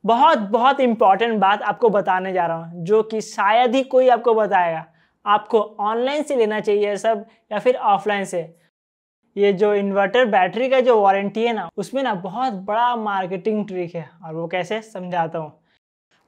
बहुत बहुत इंपॉर्टेंट बात आपको बताने जा रहा हूँ, जो कि शायद ही कोई आपको बताएगा। आपको ऑनलाइन से लेना चाहिए सब या फिर ऑफलाइन से। ये जो इन्वर्टर बैटरी का जो वारंटी है ना, उसमें ना बहुत बड़ा मार्केटिंग ट्रिक है, और वो कैसे समझाता हूँ।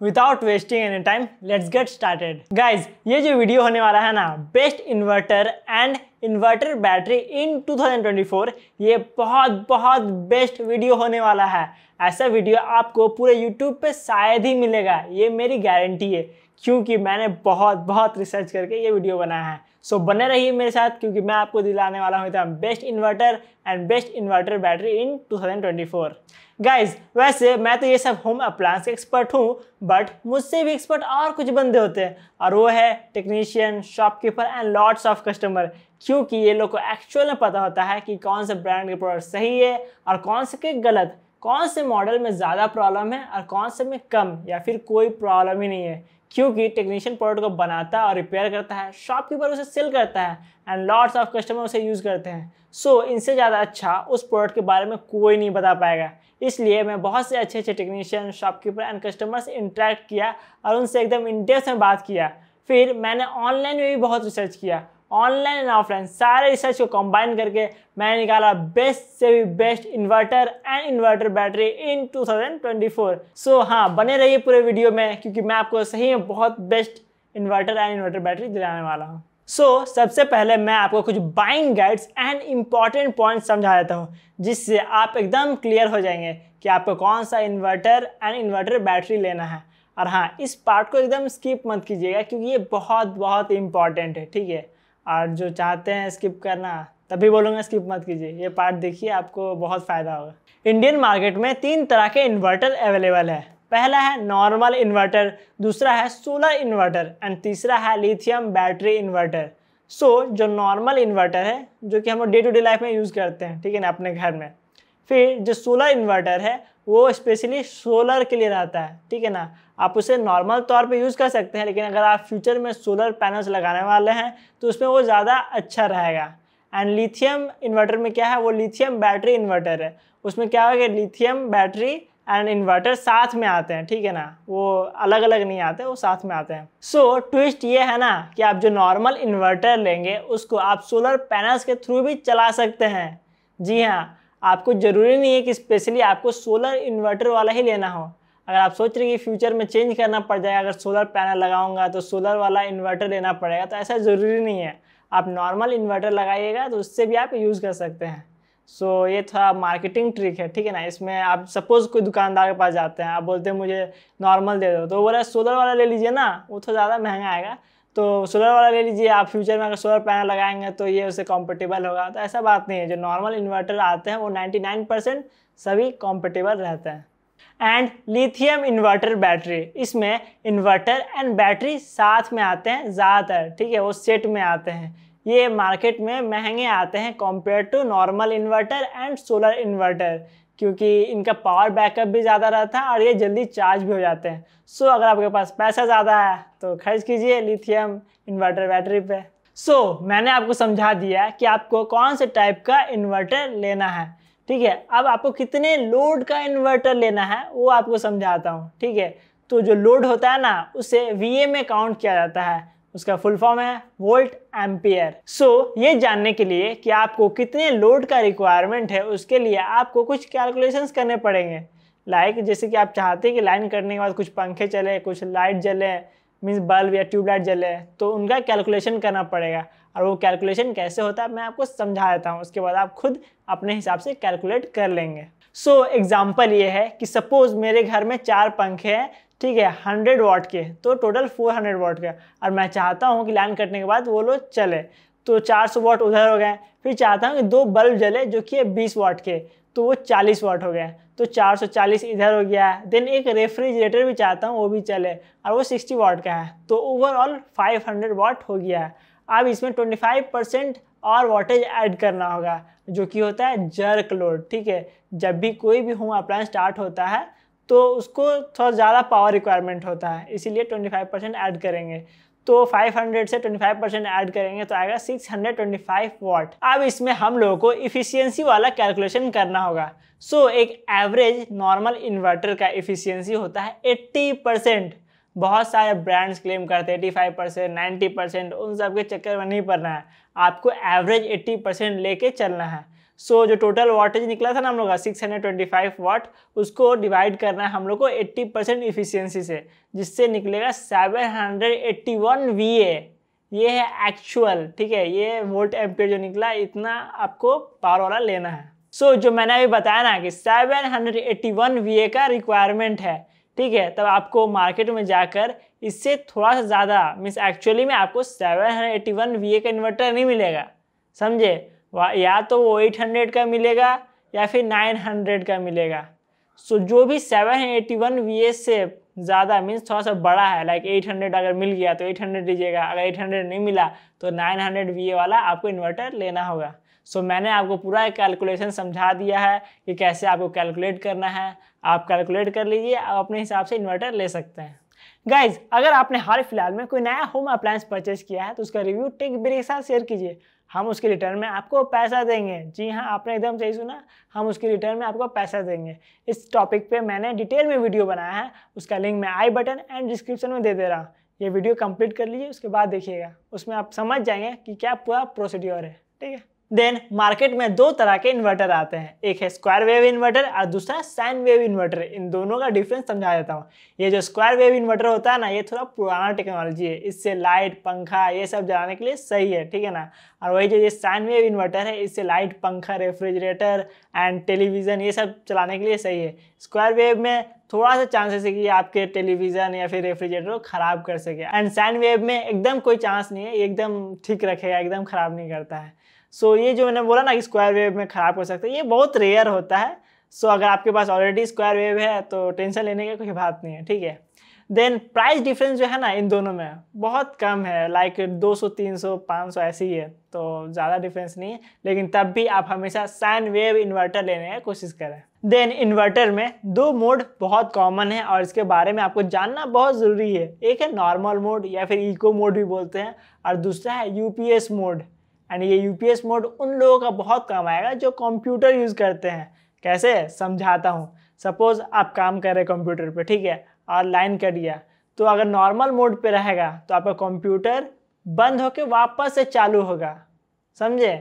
Without wasting any time, let's get started. Guys, ये जो वीडियो होने वाला है ना, best inverter and inverter battery in 2024, ये बहुत बहुत बेस्ट वीडियो होने वाला है। ऐसा वीडियो आपको पूरे यूट्यूब पे शायद ही मिलेगा, ये मेरी गारंटी है, क्योंकि मैंने बहुत बहुत रिसर्च करके ये वीडियो बनाया है। सो बने रहिए मेरे साथ, क्योंकि मैं आपको दिलाने वाला हूँ एकदम best inverter and best inverter battery in 2024। Guys, वैसे मैं तो ये सब होम अप्लायंस एक्सपर्ट हूँ, बट मुझसे भी एक्सपर्ट और कुछ बंदे होते हैं, और वो है technician, shopkeeper and lots of customer. क्योंकि ये लोग को एक्चुअल में पता होता है कि कौन से ब्रांड के प्रोडक्ट सही है और कौन से के गलत, कौन से मॉडल में ज़्यादा प्रॉब्लम है और कौन से में कम या फिर कोई प्रॉब्लम ही नहीं है। क्योंकि टेक्नीशियन प्रोडक्ट को बनाता और रिपेयर करता है, शॉपकीपर उसे सेल करता है एंड लॉट्स ऑफ कस्टमर उसे यूज़ करते हैं। सो इनसे ज़्यादा अच्छा उस प्रोडक्ट के बारे में कोई नहीं बता पाएगा। इसलिए मैं बहुत से अच्छे अच्छे टेक्नीशियन, शॉपकीपर एंड कस्टमर से इंटरेक्ट किया और उनसे एकदम इन डेप्थ में बात किया। फिर मैंने ऑनलाइन में भी बहुत रिसर्च किया, ऑनलाइन एंड ऑफलाइन सारे रिसर्च को कंबाइन करके मैंने निकाला बेस्ट से भी best inverter and inverter battery in 2024। सो हाँ, बने रहिए पूरे वीडियो में, क्योंकि मैं आपको सही में बहुत best inverter and inverter battery दिलाने वाला हूँ। सबसे पहले मैं आपको कुछ buying guides and important points समझा देता हूँ, जिससे आप एकदम क्लियर हो जाएंगे कि आपको कौन सा इन्वर्टर एंड इन्वर्टर बैटरी लेना है। और हाँ, इस पार्ट को एकदम स्किप मत कीजिएगा, क्योंकि ये बहुत बहुत इंपॉर्टेंट है, ठीक है। और जो चाहते हैं स्किप करना, तभी बोलूँगा स्किप मत कीजिए, ये पार्ट देखिए, आपको बहुत फ़ायदा होगा। इंडियन मार्केट में 3 तरह के इन्वर्टर अवेलेबल है। पहला है नॉर्मल इन्वर्टर, दूसरा है सोलर इन्वर्टर एंड तीसरा है लिथियम बैटरी इन्वर्टर। जो नॉर्मल इन्वर्टर है, जो कि हम लोग डे टू डे लाइफ में यूज़ करते हैं, ठीक है ना, अपने घर में। फिर जो सोलर इन्वर्टर है, वो स्पेशली सोलर के लिए रहता है, ठीक है ना। आप उसे नॉर्मल तौर पे यूज़ कर सकते हैं, लेकिन अगर आप फ्यूचर में सोलर पैनल्स लगाने वाले हैं तो उसमें वो ज़्यादा अच्छा रहेगा। एंड लिथियम इन्वर्टर में क्या है, वो लिथियम बैटरी इन्वर्टर है। उसमें क्या होगा कि लिथियम बैटरी एंड इन्वर्टर साथ में आते हैं, ठीक है ना, वो अलग अलग नहीं आते, वो साथ में आते हैं। ट्विस्ट ये है ना कि आप जो नॉर्मल इन्वर्टर लेंगे उसको आप सोलर पैनल्स के थ्रू भी चला सकते हैं। जी हाँ, आपको ज़रूरी नहीं है कि स्पेशली आपको सोलर इन्वर्टर वाला ही लेना हो। अगर आप सोच रहे हैं कि फ्यूचर में चेंज करना पड़ जाएगा, अगर सोलर पैनल लगाऊंगा तो सोलर वाला इन्वर्टर लेना पड़ेगा, तो ऐसा ज़रूरी नहीं है। आप नॉर्मल इन्वर्टर लगाइएगा तो उससे भी आप यूज़ कर सकते हैं। ये थोड़ा मार्केटिंग ट्रिक है, ठीक है ना। इसमें आप सपोज़ कोई दुकानदार के पास जाते हैं, आप बोलते हैं मुझे नॉर्मल दे दो, तो वो बोला सोलर वाला ले लीजिए ना, वो थोड़ा ज़्यादा महंगा आएगा, तो सोलर वाला ले लीजिए। आप फ्यूचर में अगर सोलर पैनल लगाएंगे तो ये उससे कॉम्पेटेबल होगा, तो ऐसा बात नहीं है। जो नॉर्मल इन्वर्टर आते हैं वो 99% सभी कॉम्पेटेबल रहते हैं। एंड लिथियम इन्वर्टर बैटरी, इसमें इन्वर्टर एंड बैटरी साथ में आते हैं ज़्यादातर, ठीक है, वो सेट में आते हैं। ये मार्केट में महंगे आते हैं compare to normal inverter and solar inverter, क्योंकि इनका पावर बैकअप भी ज़्यादा रहता है और ये जल्दी चार्ज भी हो जाते हैं। अगर आपके पास पैसा ज़्यादा है तो खर्च कीजिए लिथियम इन्वर्टर बैटरी पे। मैंने आपको समझा दिया कि आपको कौन से टाइप का इन्वर्टर लेना है, ठीक है। अब आपको कितने लोड का इन्वर्टर लेना है वो आपको समझाता हूँ, ठीक है। तो जो लोड होता है ना, उसे VA में काउंट किया जाता है। उसका फुल फॉर्म है वोल्ट एम्पियर। ये जानने के लिए कि आपको कितने लोड का रिक्वायरमेंट है, उसके लिए आपको कुछ कैलकुलेशंस करने पड़ेंगे। जैसे कि आप चाहते हैं कि लाइन करने के बाद कुछ पंखे चले, कुछ लाइट जले, मीन्स बल्ब या ट्यूबलाइट जले, तो उनका कैलकुलेशन करना पड़ेगा। और वो कैलकुलेशन कैसे होता है मैं आपको समझा देता हूँ, उसके बाद आप खुद अपने हिसाब से कैलकुलेट कर लेंगे। एग्जाम्पल ये है कि सपोज मेरे घर में 4 पंखे हैं, ठीक है, 100 वाट के, तो टोटल 400 वाट का, और मैं चाहता हूँ कि लाइन कटने के बाद वो लोग चले, तो 400 वाट उधर हो गए। फिर चाहता हूँ कि 2 बल्ब जले जो कि 20 वाट के, तो वो 40 वाट हो गए, तो 440 इधर हो गया। देन एक रेफ्रिजरेटर भी चाहता हूँ वो भी चले, और वो 60 वाट का है, तो ओवरऑल 500 वाट हो गया है। अब इसमें 25% और वाटेज ऐड करना होगा, जो कि होता है जर्क लोड, ठीक है। जब भी कोई भी होम अप्लायंस स्टार्ट होता है तो उसको थोड़ा ज़्यादा पावर रिक्वायरमेंट होता है, इसीलिए 25% ऐड करेंगे। तो 500 से 25% ऐड करेंगे तो आएगा 625 वाट। अब इसमें हम लोगों को इफिशियंसी वाला कैलकुलेशन करना होगा। सो एक एवरेज नॉर्मल इन्वर्टर का इफिशियंसी होता है 80%। बहुत सारे ब्रांड्स क्लेम करते हैं 85%, 90%, उन सब के चक्कर में नहीं पड़ना है, आपको एवरेज 80% लेके चलना है। सो जो टोटल वाटेज निकला था ना हम लोग का 625 वाट, उसको डिवाइड करना है हम लोग को 80% इफिशियंसी से, जिससे निकलेगा 781 VA। ये है एक्चुअल, ठीक है, ये वोल्ट एम्पियर जो निकला इतना आपको पावर वाला लेना है। सो जो मैंने अभी बताया ना कि 781 VA का रिक्वायरमेंट है, ठीक है, तब आपको मार्केट में जाकर इससे थोड़ा सा ज़्यादा मीन्स एक्चुअली में आपको 781 VA का इन्वर्टर नहीं मिलेगा, समझे, या तो वो 800 का मिलेगा या फिर 900 का मिलेगा। सो जो भी 781 VA से ज़्यादा मीन्स थोड़ा सा बड़ा है, लाइक 800 अगर मिल गया तो 800 लीजिएगा, अगर 800 नहीं मिला तो 900 VA वाला आपको इन्वर्टर लेना होगा। सो मैंने आपको पूरा कैलकुलेशन समझा दिया है कि कैसे आपको कैलकुलेट करना है, आप कैलकुलेट कर लीजिए, आप अपने हिसाब से इन्वर्टर ले सकते हैं। गाइज, अगर आपने हाल फिलहाल में कोई नया होम अप्लायंस परचेज किया है तो उसका रिव्यू टेक मेरे के साथ शेयर कीजिए, हम उसके रिटर्न में आपको पैसा देंगे। जी हाँ, आपने एकदम सही सुना, हम उसके रिटर्न में आपको पैसा देंगे। इस टॉपिक पे मैंने डिटेल में वीडियो बनाया है, उसका लिंक मैं आई बटन एंड डिस्क्रिप्शन में दे रहा हूँ। ये वीडियो कंप्लीट कर लीजिए, उसके बाद देखिएगा, उसमें आप समझ जाएंगे कि क्या पूरा प्रोसीड्योर है, ठीक है। देन मार्केट में दो तरह के इन्वर्टर आते हैं, एक है स्क्वायर वेव इन्वर्टर और दूसरा साइन वेव इन्वर्टर। इन दोनों का डिफरेंस समझा देता हूँ। ये जो स्क्वायर वेव इन्वर्टर होता है ना, ये थोड़ा पुराना टेक्नोलॉजी है, इससे लाइट पंखा ये सब जलाने के लिए सही है, ठीक है ना। और वही जो ये साइन वेव इन्वर्टर है, इससे लाइट पंखा रेफ्रिजरेटर एंड टेलीविज़न ये सब चलाने के लिए सही है। स्क्वायर वेव में थोड़ा सा चांसेस है कि आपके टेलीविज़न या फिर रेफ्रिजरेटर को ख़राब कर सके, एंड साइन वेव में एकदम कोई चांस नहीं है, ये एकदम ठीक रखेगा, एकदम ख़राब नहीं करता है। सो ये जो मैंने बोला ना कि स्क्वायर वेव में ख़राब हो सकता है, ये बहुत रेयर होता है। सो अगर आपके पास ऑलरेडी स्क्वायर वेव है तो टेंशन लेने की कोई बात नहीं है, ठीक है। देन प्राइस डिफरेंस जो है ना इन दोनों में बहुत कम है, लाइक 200, 300, 500 ऐसी ही है, तो ज़्यादा डिफरेंस नहीं है, लेकिन तब भी आप हमेशा साइन वेव इन्वर्टर लेने की कोशिश करें। देन इन्वर्टर में दो मोड बहुत कॉमन है और इसके बारे में आपको जानना बहुत ज़रूरी है। एक है नॉर्मल मोड या फिर इको मोड भी बोलते हैं, और दूसरा है UPS मोड। एंड ये UPS मोड उन लोगों का बहुत काम आएगा जो कंप्यूटर यूज़ करते हैं। कैसे, समझाता हूँ। सपोज़ आप काम कर रहे हैं कंप्यूटर पे, ठीक है, और लाइन कट गया, तो अगर नॉर्मल मोड पे रहेगा तो आपका कंप्यूटर बंद होके वापस से चालू होगा, समझे।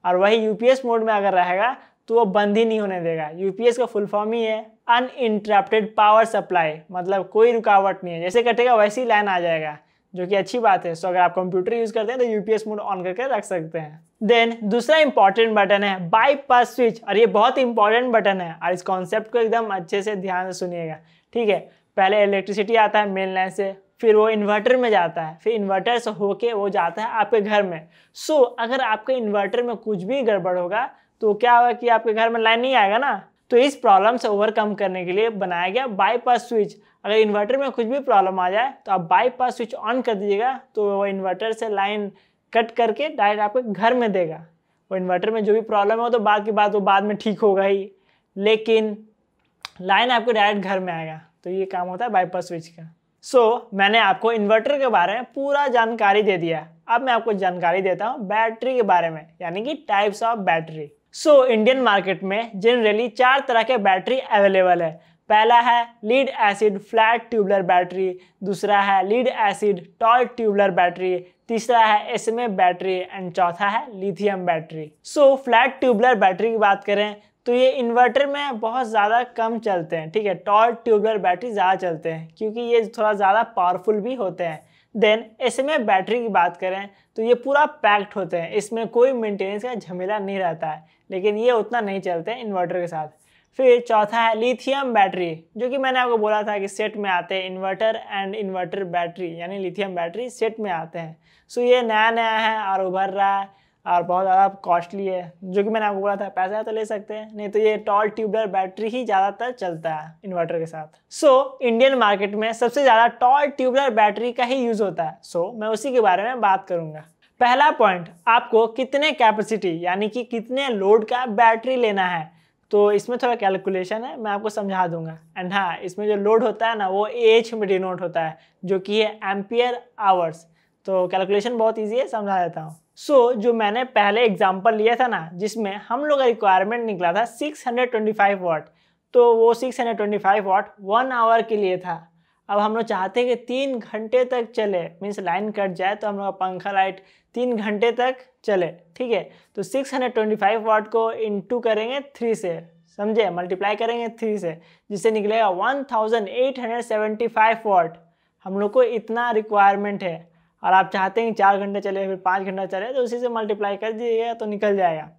और वही UPS मोड में अगर रहेगा तो वो बंद ही नहीं होने देगा। UPS का फुल फॉर्म ही है अनइंटरप्टेड पावर सप्लाई, मतलब कोई रुकावट नहीं है, जैसे कटेगा वैसी लाइन आ जाएगा, जो कि अच्छी बात है। सो अगर आप कंप्यूटर यूज़ करते हैं तो UPS मोड ऑन करके रख सकते हैं। देन दूसरा इंपॉर्टेंट बटन है बाईपास स्विच, और ये बहुत इंपॉर्टेंट बटन है, और इस कॉन्सेप्ट को एकदम अच्छे से ध्यान से सुनिएगा, ठीक है। पहले इलेक्ट्रिसिटी आता है मेन लाइन से, फिर वो इन्वर्टर में जाता है, फिर इन्वर्टर से होके वो जाता है आपके घर में। सो अगर आपके इन्वर्टर में कुछ भी गड़बड़ होगा तो क्या होगा कि आपके घर में लाइन नहीं आएगा ना। तो इस प्रॉब्लम से ओवरकम करने के लिए बनाया गया बाईपास स्विच। अगर इन्वर्टर में कुछ भी प्रॉब्लम आ जाए तो आप बाईपास स्विच ऑन कर दीजिएगा, तो वो इन्वर्टर से लाइन कट करके डायरेक्ट आपके घर में देगा। वो इन्वर्टर में जो भी प्रॉब्लम हो तो बाद की बात, वो बाद में ठीक होगा ही, लेकिन लाइन आपको डायरेक्ट घर में आएगा। तो ये काम होता है बाईपास स्विच का। सो मैंने आपको इन्वर्टर के बारे में पूरा जानकारी दे दिया। अब मैं आपको जानकारी देता हूँ बैटरी के बारे में, यानी कि types of battery. So Indian market में जनरली 4 तरह के बैटरी अवेलेबल है। पहला है lead acid flat tubular battery, दूसरा है lead acid toll tubular battery, तीसरा है SMA बैटरी, एंड चौथा है लिथियम बैटरी। सो फ्लैट ट्यूबुलर बैटरी की बात करें तो ये इन्वर्टर में बहुत ज़्यादा कम चलते हैं, ठीक है। टॉल ट्यूबुलर बैटरी ज़्यादा चलते हैं क्योंकि ये थोड़ा ज़्यादा पावरफुल भी होते हैं। देन SMA बैटरी की बात करें तो ये पूरा पैक्ड होते हैं, इसमें कोई मेंटेनेंस का झमेला नहीं रहता है, लेकिन ये उतना नहीं चलते हैं इन्वर्टर के साथ। फिर चौथा है लिथियम बैटरी, जो कि मैंने आपको बोला था कि सेट में आते हैं, इन्वर्टर एंड इन्वर्टर बैटरी यानी लिथियम बैटरी सेट में आते हैं। सो ये नया नया है और उभर रहा है और बहुत ज़्यादा कॉस्टली है, जो कि मैंने आपको बोला था पैसा है तो ले सकते हैं, नहीं तो ये टॉल ट्यूबुलर बैटरी ही ज़्यादातर चलता है इन्वर्टर के साथ। सो इंडियन मार्केट में सबसे ज़्यादा टॉल ट्यूबुलर बैटरी का ही यूज़ होता है। सो मैं उसी के बारे में बात करूँगा। पहला पॉइंट, आपको कितने कैपेसिटी यानी कि कितने लोड का बैटरी लेना है, तो इसमें थोड़ा कैलकुलेशन है, मैं आपको समझा दूंगा। एंड हाँ, इसमें जो लोड होता है ना वो AH में डिनोट होता है, जो कि है एम्पियर आवर्स। तो कैलकुलेशन बहुत ईजी है, समझा देता हूँ। जो मैंने पहले एग्जाम्पल लिया था ना, जिसमें हम लोग का रिक्वायरमेंट निकला था 625 वाट, तो वो 625 वाट 1 आवर के लिए था। अब हम लोग चाहते हैं कि 3 घंटे तक चले, मीन्स लाइन कट जाए तो हम लोग का पंखा लाइट 3 घंटे तक चले, ठीक है। तो 625 वाट को इंटू करेंगे 3 से, समझे, मल्टीप्लाई करेंगे 3 से, जिससे निकलेगा 1875 वाट। हम लोग को इतना रिक्वायरमेंट है और आप चाहते हैं 4 घंटे चले फिर 5 घंटा चले, तो उसी से मल्टीप्लाई कर दीजिएगा तो निकल जाएगा।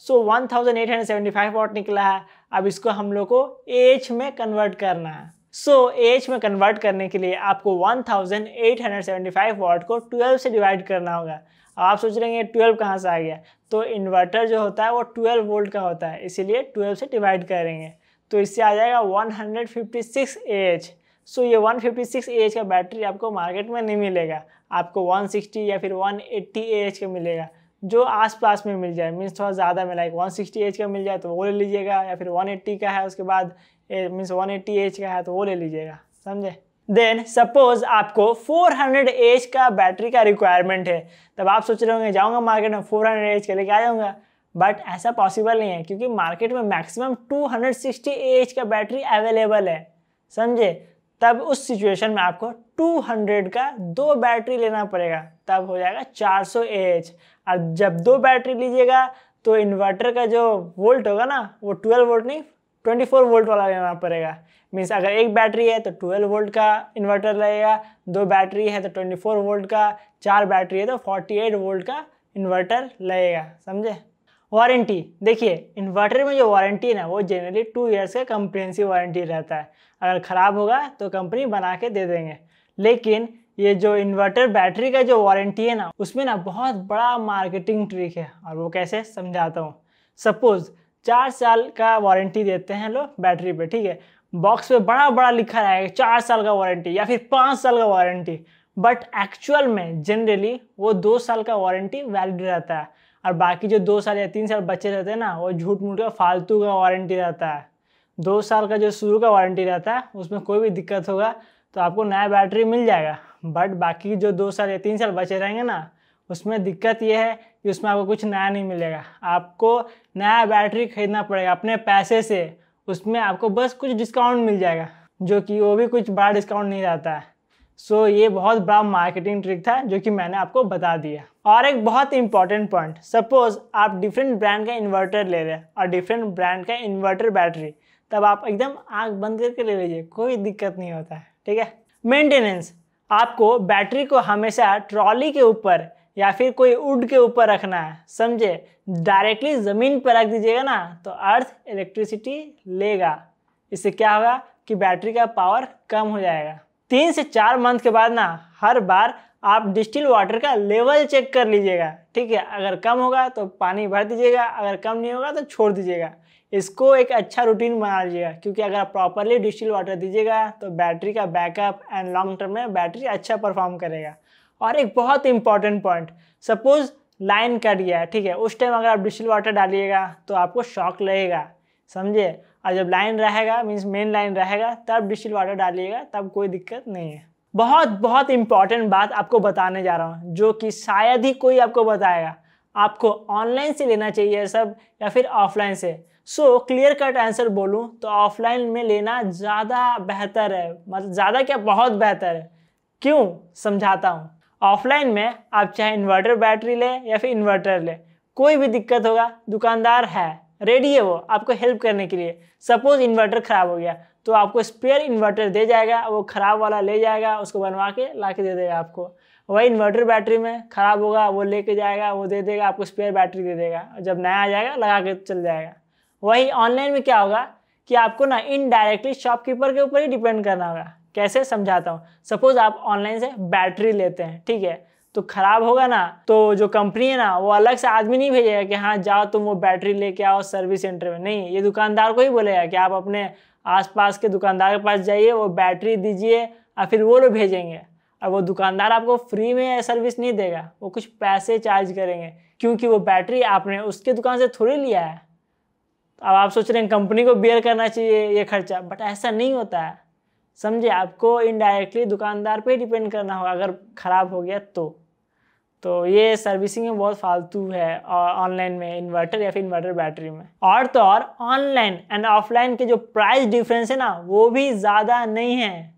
1875 वाट निकला है। अब इसको हम लोग को AH में कन्वर्ट करना है। AH में कन्वर्ट करने के लिए आपको 1875 वाट को 12 से डिवाइड करना होगा। अब आप सोच रहे हैं 12 कहाँ से आ गया, तो इन्वर्टर जो होता है वो 12 वोल्ट का होता है, इसीलिए 12 से डिवाइड करेंगे तो इससे आ जाएगा 156 AH। ये 156 AH का बैटरी आपको मार्केट में नहीं मिलेगा, आपको 160 या फिर 180 AH का मिलेगा, जो आसपास में मिल जाए, मीन्स थोड़ा ज़्यादा में, लाइक 160 AH का मिल जाए तो वो ले लीजिएगा, या फिर 180 का है उसके बाद मीन्स 180 AH का है तो वो ले लीजिएगा, समझे। देन सपोज आपको 400 AH का बैटरी का रिक्वायरमेंट है, तब आप सोच रहे होंगे जाऊँगा मार्केट में 400 AH का लेके आ जाऊँगा, बट ऐसा पॉसिबल नहीं है, क्योंकि मार्केट में मैक्सिमम 260 AH का बैटरी अवेलेबल है, समझे। तब उस सिचुएशन में आपको 200 का 2 बैटरी लेना पड़ेगा, तब हो जाएगा 400 AH। और जब 2 बैटरी लीजिएगा तो इन्वर्टर का जो वोल्ट होगा ना, वो 12 वोल्ट नहीं 24 वोल्ट वाला लेना पड़ेगा। मीन्स अगर एक बैटरी है तो 12 वोल्ट का इन्वर्टर लगेगा, 2 बैटरी है तो 24 वोल्ट का, 4 बैटरी है तो 48 वोल्ट का इन्वर्टर लगेगा, समझे। वारंटी देखिए, इन्वर्टर में जो वारंटी है ना, वो जनरली 2 ईयर्स का कम्प्रिहेंसिव वारंटी रहता है। अगर ख़राब होगा तो कंपनी बना के दे देंगे। लेकिन ये जो इन्वर्टर बैटरी का जो वारंटी है ना, उसमें ना बहुत बड़ा मार्केटिंग ट्रिक है, और वो कैसे समझाता हूँ। सपोज 4 साल का वारंटी देते हैं लोग बैटरी पे, ठीक है, बॉक्स पे बड़ा बड़ा लिखा रहेगा 4 साल का वारंटी या फिर 5 साल का वारंटी, बट एक्चुअल में जनरली वो 2 साल का वारंटी वैलिड रहता है, और बाकी जो 2 साल या 3 साल बचे रहते हैं ना, वो झूठ मूठ का फालतू का वारंटी रहता है। 2 साल का जो शुरू का वारंटी रहता है उसमें कोई भी दिक्कत होगा तो आपको नया बैटरी मिल जाएगा, बट बाकी जो 2 साल या 3 साल बचे रहेंगे ना, उसमें दिक्कत ये है कि उसमें आपको कुछ नया नहीं मिलेगा। आपको नया बैटरी खरीदना पड़ेगा अपने पैसे से, उसमें आपको बस कुछ डिस्काउंट मिल जाएगा, जो कि वो भी कुछ बड़ा डिस्काउंट नहीं रहता है। ये बहुत बड़ा मार्केटिंग ट्रिक था जो कि मैंने आपको बता दिया। और एक बहुत इंपॉर्टेंट पॉइंट, सपोज आप डिफरेंट ब्रांड का इन्वर्टर ले रहे हैं और डिफरेंट ब्रांड का इन्वर्टर बैटरी, तब आप एकदम आंख बंद करके ले लीजिए, कोई दिक्कत नहीं होता है, ठीक है। मेंटेनेंस, आपको बैटरी को हमेशा ट्रॉली के ऊपर या फिर कोई वुड के ऊपर रखना है, समझे। डायरेक्टली ज़मीन पर रख दीजिएगा ना तो अर्थ इलेक्ट्रिसिटी लेगा, इससे क्या होगा कि बैटरी का पावर कम हो जाएगा। 3 से 4 मंथ के बाद ना हर बार आप डिस्टिल वाटर का लेवल चेक कर लीजिएगा, ठीक है। अगर कम होगा तो पानी भर दीजिएगा, अगर कम नहीं होगा तो छोड़ दीजिएगा। इसको एक अच्छा रूटीन बना लीजिएगा, क्योंकि अगर आप प्रॉपरली डिस्टिल वाटर दीजिएगा तो बैटरी का बैकअप एंड लॉन्ग टर्म में बैटरी अच्छा परफॉर्म करेगा। और एक बहुत important point, suppose line cut गया है, ठीक है, उस टाइम अगर आप डिस्टिल वाटर डालिएगा तो आपको शॉक लगेगा, समझे। और जब लाइन रहेगा, मीन्स मेन लाइन रहेगा, तब डिस्टिल वाटर डालिएगा, तब कोई दिक्कत नहीं है। बहुत इंपॉर्टेंट बात आपको बताने जा रहा हूँ, जो कि शायद ही कोई आपको बताएगा। आपको ऑनलाइन से लेना चाहिए सब या फिर ऑफलाइन से। क्लियर कट आंसर बोलूँ तो ऑफलाइन में लेना ज़्यादा बेहतर है, मतलब ज़्यादा क्या, बहुत बेहतर है। क्यों, समझाता हूँ। ऑफलाइन में आप चाहे इन्वर्टर बैटरी ले या फिर इन्वर्टर ले, कोई भी दिक्कत होगा, दुकानदार है, रेडी है वो आपको हेल्प करने के लिए। सपोज इन्वर्टर ख़राब हो गया तो आपको स्पेयर इन्वर्टर दे जाएगा, वो ख़राब वाला ले जाएगा, उसको बनवा के ला के दे देगा आपको। वही इन्वर्टर बैटरी में ख़राब होगा, वो लेके जाएगा, वो दे देगा आपको, स्पेयर बैटरी दे देगा, जब नया आ जाएगा लगा के चल जाएगा। वही ऑनलाइन में क्या होगा कि आपको ना इनडायरेक्टली शॉपकीपर के ऊपर ही डिपेंड करना होगा। कैसे, समझाता हूँ। सपोज आप ऑनलाइन से बैटरी लेते हैं, ठीक है, तो ख़राब होगा ना, तो जो कंपनी है ना वो अलग से आदमी नहीं भेजेगा कि हाँ जाओ तुम वो बैटरी लेके आओ सर्विस सेंटर में, नहीं, ये दुकानदार को ही बोलेगा कि आप अपने आसपास के दुकानदार के पास जाइए, वो बैटरी दीजिए, और फिर वो लोग भेजेंगे। और वो दुकानदार आपको फ्री में सर्विस नहीं देगा, वो कुछ पैसे चार्ज करेंगे, क्योंकि वो बैटरी आपने उसके दुकान से थोड़ी लिया है। अब आप सोच रहे हैं कंपनी को बेयर करना चाहिए ये खर्चा, बट ऐसा नहीं होता है, समझे। आपको इनडायरेक्टली दुकानदार पे डिपेंड करना होगा अगर ख़राब हो गया तो। तो ये सर्विसिंग में बहुत फालतू है ऑनलाइन में इन्वर्टर या फिर इन्वर्टर बैटरी में। और तो और ऑनलाइन एंड ऑफलाइन के जो प्राइस डिफरेंस है ना वो भी ज़्यादा नहीं है।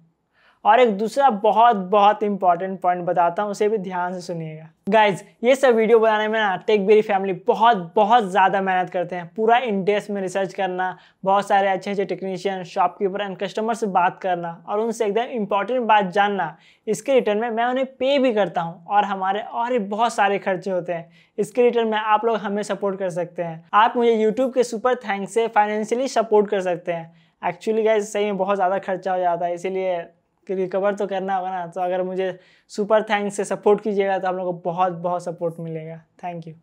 और एक दूसरा बहुत बहुत इंपॉर्टेंट पॉइंट बताता हूँ, उसे भी ध्यान से सुनिएगा। गाइज ये सब वीडियो बनाने में ना टेकबेरी फैमिली बहुत ज़्यादा मेहनत करते हैं। पूरा इन डेप्थ में रिसर्च करना, बहुत सारे अच्छे टेक्नीशियन, शॉपकीपर एंड कस्टमर से बात करना और उनसे एकदम इंपॉर्टेंट बात जानना। इसके रिटर्न में मैं उन्हें पे भी करता हूँ और हमारे और भी बहुत सारे खर्चे होते हैं। इसके रिटर्न में आप लोग हमें सपोर्ट कर सकते हैं। आप मुझे यूट्यूब के सुपर थैंक्स से फाइनेंशियली सपोर्ट कर सकते हैं। एक्चुअली गाइज सही में बहुत ज़्यादा खर्चा हो जाता है, इसीलिए रिकवर तो करना होगा ना। तो अगर मुझे सुपर थैंक्स से सपोर्ट कीजिएगा तो आप लोगों को बहुत बहुत सपोर्ट मिलेगा। Thank you.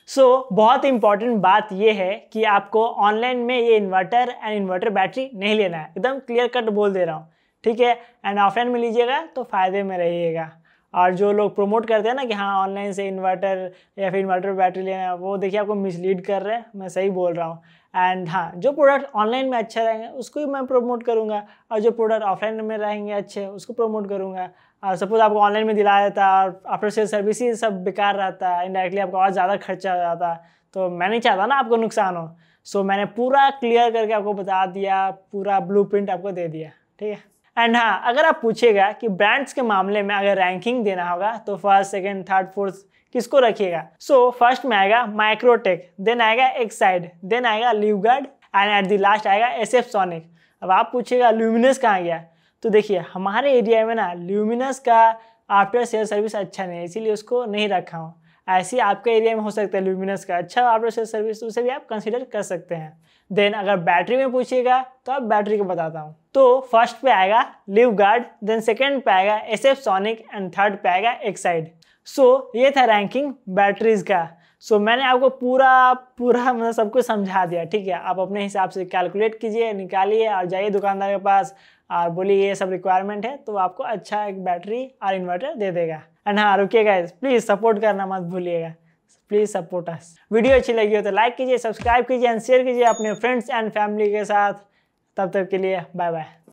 सो बहुत इंपॉर्टेंट बात ये है कि आपको ऑनलाइन में ये इन्वर्टर एंड इन्वर्टर बैटरी नहीं लेना है, एकदम क्लियर कट बोल दे रहा हूँ, ठीक है। एंड ऑफलाइन में लीजिएगा तो फ़ायदे में रहिएगा। और जो लोग प्रमोट करते हैं ना कि हाँ ऑनलाइन से इन्वर्टर या फिर इन्वर्टर बैटरी लेना है, वो देखिए आपको मिसलीड कर रहे हैं। मैं सही बोल रहा हूँ। एंड हाँ, जो प्रोडक्ट ऑनलाइन में अच्छा रहेंगे उसको ही मैं प्रमोट करूँगा और जो प्रोडक्ट ऑफलाइन में रहेंगे अच्छे उसको प्रमोट करूँगा। और सपोज आपको ऑनलाइन में दिलाया जाता है और आफ्टर सेल सर्विस ही सब बेकार रहता है, इनडायरेक्टली आपको और ज़्यादा खर्चा हो जाता है, तो मैं नहीं चाहता ना आपको नुकसान हो। सो मैंने पूरा क्लियर करके आपको बता दिया, पूरा ब्लूप्रिंट आपको दे दिया, ठीक है। एंड हाँ, अगर आप पूछेगा कि ब्रांड्स के मामले में अगर रैंकिंग देना होगा तो फर्स्ट, सेकंड, थर्ड, फोर्थ किसको रखिएगा। सो फर्स्ट में आएगा माइक्रोटेक, देन आएगा एक्साइड, देन आएगा लीवगार्ड एंड एट द लास्ट आएगा SF सोनिक। अब आप पूछेगा ल्यूमिनस कहाँ गया, तो देखिए हमारे एरिया में ना ल्यूमिनस का आफ्टर सेल सर्विस अच्छा नहीं है, इसीलिए उसको नहीं रखा हूँ। ऐसे आपके एरिया में हो सकता है ल्यूमिनस का अच्छा आफ्टर सेल सर्विस, तो उसे भी आप कंसिडर कर सकते हैं। देन अगर बैटरी में पूछिएगा तो आप बैटरी को बताता हूँ। तो फर्स्ट पे आएगा लीवगार्ड, देन सेकंड पे आएगा SF सोनिक एंड थर्ड पे आएगा एक्साइड। सो ये था रैंकिंग बैटरीज का। सो मैंने आपको पूरा मतलब सब कुछ समझा दिया, ठीक है। आप अपने हिसाब से कैलकुलेट कीजिए, निकालिए और जाइए दुकानदार के पास और बोलिए ये सब रिक्वायरमेंट है, तो आपको अच्छा एक बैटरी और इन्वर्टर दे देगा। एंड हाँ रुकिएगा, प्लीज़ सपोर्ट करना मत भूलिएगा, प्लीज़ सपोर्ट अस। वीडियो अच्छी लगी हो तो लाइक कीजिए, सब्सक्राइब कीजिए एंड शेयर कीजिए अपने फ्रेंड्स एंड फैमिली के साथ। तब तक के लिए बाय बाय।